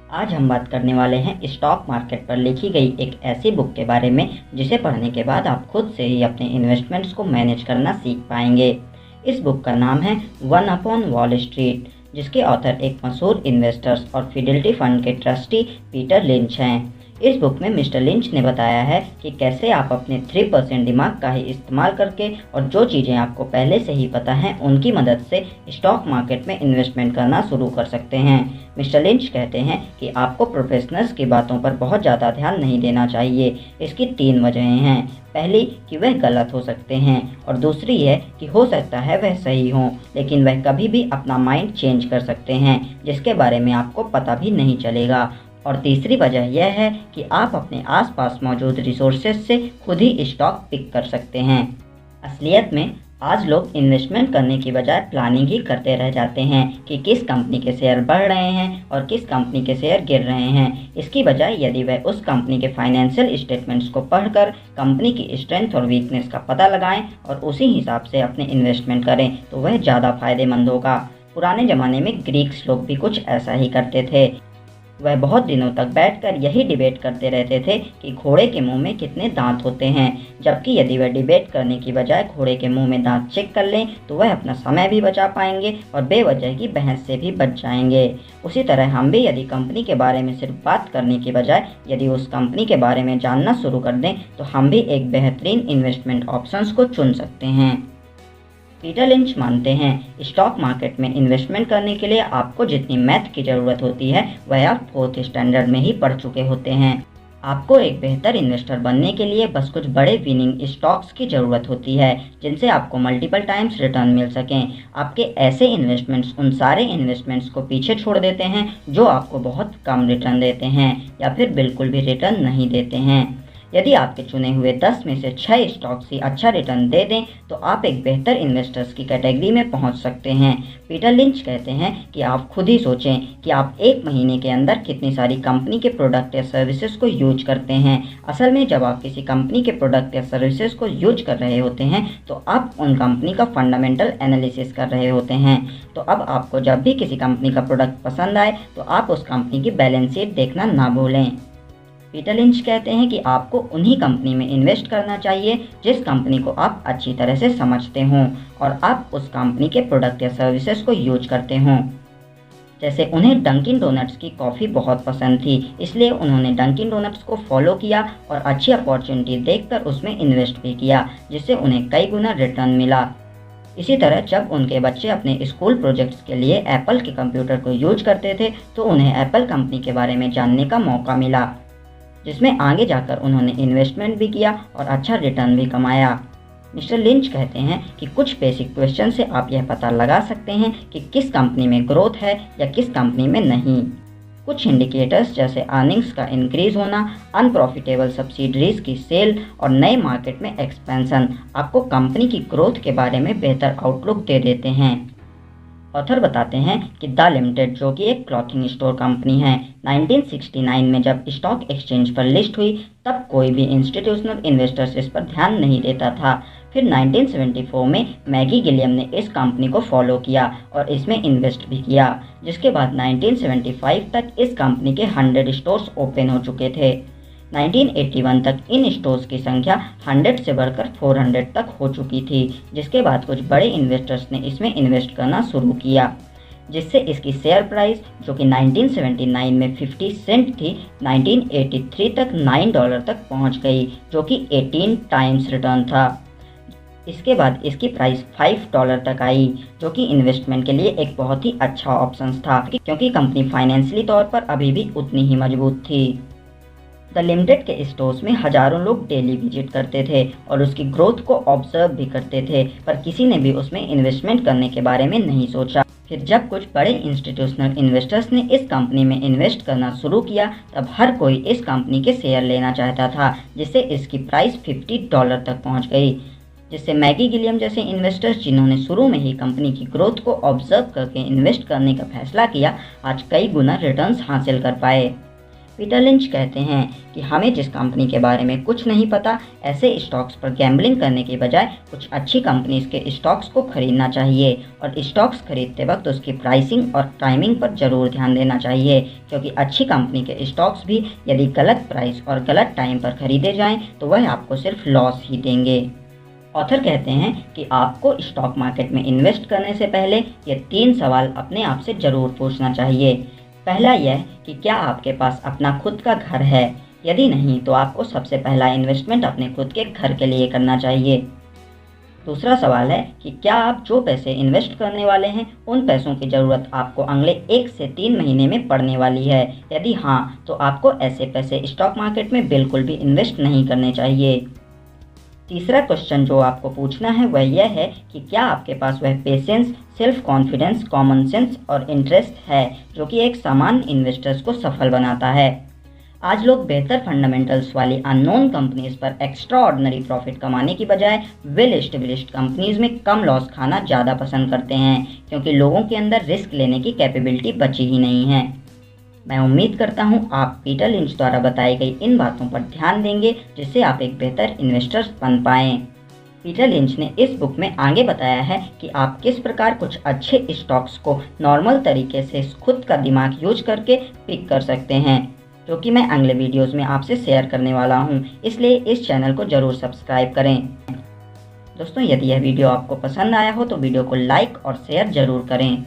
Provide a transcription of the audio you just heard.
आज हम बात करने वाले हैं स्टॉक मार्केट पर लिखी गई एक ऐसी बुक के बारे में जिसे पढ़ने के बाद आप खुद से ही अपने इन्वेस्टमेंट्स को मैनेज करना सीख पाएंगे। इस बुक का नाम है वन अपॉन वॉल स्ट्रीट, जिसके ऑथर एक मशहूर इन्वेस्टर्स और फिडेलिटी फंड के ट्रस्टी पीटर लिंच हैं। इस बुक में मिस्टर लिंच ने बताया है कि कैसे आप अपने 3% दिमाग का ही इस्तेमाल करके और जो चीज़ें आपको पहले से ही पता हैं उनकी मदद से स्टॉक मार्केट में इन्वेस्टमेंट करना शुरू कर सकते हैं। मिस्टर लिंच कहते हैं कि आपको प्रोफेशनल्स की बातों पर बहुत ज़्यादा ध्यान नहीं देना चाहिए। इसकी 3 वजहें हैं। पहली कि वह गलत हो सकते हैं और दूसरी है कि हो सकता है वह सही हों, लेकिन वह कभी भी अपना माइंड चेंज कर सकते हैं जिसके बारे में आपको पता भी नहीं चलेगा। और तीसरी वजह यह है कि आप अपने आसपास मौजूद रिसोर्सेज से खुद ही स्टॉक पिक कर सकते हैं। असलियत में आज लोग इन्वेस्टमेंट करने की बजाय प्लानिंग ही करते रह जाते हैं कि किस कंपनी के शेयर बढ़ रहे हैं और किस कंपनी के शेयर गिर रहे हैं। इसकी बजाय यदि वह उस कंपनी के फाइनेंशियल स्टेटमेंट्स को पढ़कर कंपनी की स्ट्रेंथ और वीकनेस का पता लगाएं और उसी हिसाब से अपने इन्वेस्टमेंट करें तो वह ज़्यादा फायदेमंद होगा। पुराने ज़माने में ग्रीक्स लोग भी कुछ ऐसा ही करते थे। वह बहुत दिनों तक बैठकर यही डिबेट करते रहते थे कि घोड़े के मुंह में कितने दांत होते हैं, जबकि यदि वह डिबेट करने की बजाय घोड़े के मुंह में दांत चेक कर लें तो वह अपना समय भी बचा पाएंगे और बेवजह की बहस से भी बच जाएंगे। उसी तरह हम भी यदि कंपनी के बारे में सिर्फ बात करने की बजाय यदि उस कंपनी के बारे में जानना शुरू कर दें तो हम भी एक बेहतरीन इन्वेस्टमेंट ऑप्शंस को चुन सकते हैं। पीटर लिंच मानते हैं स्टॉक मार्केट में इन्वेस्टमेंट करने के लिए आपको जितनी मैथ की ज़रूरत होती है वह आप 4th स्टैंडर्ड में ही पढ़ चुके होते हैं। आपको एक बेहतर इन्वेस्टर बनने के लिए बस कुछ बड़े विनिंग स्टॉक्स की ज़रूरत होती है जिनसे आपको मल्टीपल टाइम्स रिटर्न मिल सकें। आपके ऐसे इन्वेस्टमेंट्स उन सारे इन्वेस्टमेंट्स को पीछे छोड़ देते हैं जो आपको बहुत कम रिटर्न देते हैं या फिर बिल्कुल भी रिटर्न नहीं देते हैं। यदि आपके चुने हुए 10 में से 6 स्टॉक्स ही अच्छा रिटर्न दे दें तो आप एक बेहतर इन्वेस्टर्स की कैटेगरी में पहुंच सकते हैं। पीटर लिंच कहते हैं कि आप खुद ही सोचें कि आप 1 महीने के अंदर कितनी सारी कंपनी के प्रोडक्ट या सर्विसेज को यूज करते हैं। असल में जब आप किसी कंपनी के प्रोडक्ट या सर्विसेज को यूज कर रहे होते हैं तो आप उन कंपनी का फंडामेंटल एनालिसिस कर रहे होते हैं। तो अब आपको जब भी किसी कंपनी का प्रोडक्ट पसंद आए तो आप उस कंपनी की बैलेंस शीट देखना ना भूलें। पीटर लिंच कहते हैं कि आपको उन्हीं कंपनी में इन्वेस्ट करना चाहिए जिस कंपनी को आप अच्छी तरह से समझते हों और आप उस कंपनी के प्रोडक्ट या सर्विसेज को यूज करते हों। जैसे उन्हें डंकिन डोनट्स की कॉफ़ी बहुत पसंद थी, इसलिए उन्होंने डंकिन डोनट्स को फॉलो किया और अच्छी अपॉर्चुनिटी देखकर उसमें इन्वेस्ट भी किया जिससे उन्हें कई गुना रिटर्न मिला। इसी तरह जब उनके बच्चे अपने स्कूल प्रोजेक्ट्स के लिए एप्पल के कंप्यूटर को यूज करते थे तो उन्हें एप्पल कंपनी के बारे में जानने का मौका मिला, जिसमें आगे जाकर उन्होंने इन्वेस्टमेंट भी किया और अच्छा रिटर्न भी कमाया। मिस्टर लिंच कहते हैं कि कुछ बेसिक क्वेश्चन से आप यह पता लगा सकते हैं कि किस कंपनी में ग्रोथ है या किस कंपनी में नहीं। कुछ इंडिकेटर्स जैसे अर्निंग्स का इंक्रीज होना, अनप्रॉफिटेबल सब्सिडरीज की सेल और नए मार्केट में एक्सपेंशन आपको कंपनी की ग्रोथ के बारे में बेहतर आउटलुक दे देते हैं। ऑथर बताते हैं कि द लिमिटेड, जो कि एक क्लॉथिंग स्टोर कंपनी है, 1969 में जब स्टॉक एक्सचेंज पर लिस्ट हुई तब कोई भी इंस्टीट्यूशनल इन्वेस्टर्स इस पर ध्यान नहीं देता था। फिर 1974 में मैगी गिलियम ने इस कंपनी को फॉलो किया और इसमें इन्वेस्ट भी किया, जिसके बाद 1975 तक इस कंपनी के 100 स्टोर्स ओपन हो चुके थे। 1981 तक इन स्टोर्स की संख्या 100 से बढ़कर 400 तक हो चुकी थी, जिसके बाद कुछ बड़े इन्वेस्टर्स ने इसमें इन्वेस्ट करना शुरू किया, जिससे इसकी शेयर प्राइस जो कि 1979 में 50 सेंट थी, 1983 तक $9 तक पहुंच गई, जो कि 18 टाइम्स रिटर्न था। इसके बाद इसकी प्राइस $5 तक आई, जो कि इन्वेस्टमेंट के लिए एक बहुत ही अच्छा ऑप्शन था क्योंकि कंपनी फाइनेंशियली तौर पर अभी भी उतनी ही मजबूत थी। द लिमिटेड के स्टोर्स में हजारों लोग डेली विजिट करते थे और उसकी ग्रोथ को ऑब्जर्व भी करते थे, पर किसी ने भी उसमें इन्वेस्टमेंट करने के बारे में नहीं सोचा। फिर जब कुछ बड़े इंस्टीट्यूशनल इन्वेस्टर्स ने इस कंपनी में इन्वेस्ट करना शुरू किया तब हर कोई इस कंपनी के शेयर लेना चाहता था, जिससे इसकी प्राइस $50 तक पहुंच गई, जिससे मैगी गिलियम जैसे इन्वेस्टर्स जिन्होंने शुरू में ही कंपनी की ग्रोथ को ऑब्जर्व करके इन्वेस्ट करने का फैसला किया, आज कई गुना रिटर्न्स हासिल कर पाए। पीटर लिंच कहते हैं कि हमें जिस कंपनी के बारे में कुछ नहीं पता, ऐसे स्टॉक्स पर गैम्बलिंग करने के बजाय कुछ अच्छी कंपनीज के स्टॉक्स को खरीदना चाहिए और स्टॉक्स खरीदते वक्त उसकी प्राइसिंग और टाइमिंग पर ज़रूर ध्यान देना चाहिए, क्योंकि अच्छी कंपनी के स्टॉक्स भी यदि गलत प्राइस और गलत टाइम पर खरीदे जाएं तो वह आपको सिर्फ लॉस ही देंगे। ऑथर कहते हैं कि आपको स्टॉक मार्केट में इन्वेस्ट करने से पहले ये 3 सवाल अपने आप से ज़रूर पूछना चाहिए। पहला यह कि क्या आपके पास अपना खुद का घर है? यदि नहीं तो आपको सबसे पहला इन्वेस्टमेंट अपने खुद के घर के लिए करना चाहिए। दूसरा सवाल है कि क्या आप जो पैसे इन्वेस्ट करने वाले हैं उन पैसों की ज़रूरत आपको अगले 1 से 3 महीने में पड़ने वाली है? यदि हाँ तो आपको ऐसे पैसे स्टॉक मार्केट में बिल्कुल भी इन्वेस्ट नहीं करने चाहिए। तीसरा क्वेश्चन जो आपको पूछना है वह यह है कि क्या आपके पास वह patience, self confidence, common sense और इंटरेस्ट है जो कि एक सामान्य इन्वेस्टर्स को सफल बनाता है। आज लोग बेहतर फंडामेंटल्स वाली अननोन कंपनीज पर एक्स्ट्रा ऑर्डिनरी प्रॉफिट कमाने की बजाय वेल एस्टेब्लिश्ड कंपनीज में कम लॉस खाना ज़्यादा पसंद करते हैं, क्योंकि लोगों के अंदर रिस्क लेने की कैपेबिलिटी बची ही नहीं है। मैं उम्मीद करता हूँ आप पीटर लिंच द्वारा बताई गई इन बातों पर ध्यान देंगे, जिससे आप एक बेहतर इन्वेस्टर बन पाएं। पीटर लिंच ने इस बुक में आगे बताया है कि आप किस प्रकार कुछ अच्छे स्टॉक्स को नॉर्मल तरीके से खुद का दिमाग यूज करके पिक कर सकते हैं, जो कि मैं अगले वीडियोस में आपसे शेयर करने वाला हूं। इसलिए इस चैनल को ज़रूर सब्सक्राइब करें। दोस्तों, यदि यह वीडियो आपको पसंद आया हो तो वीडियो को लाइक और शेयर ज़रूर करें।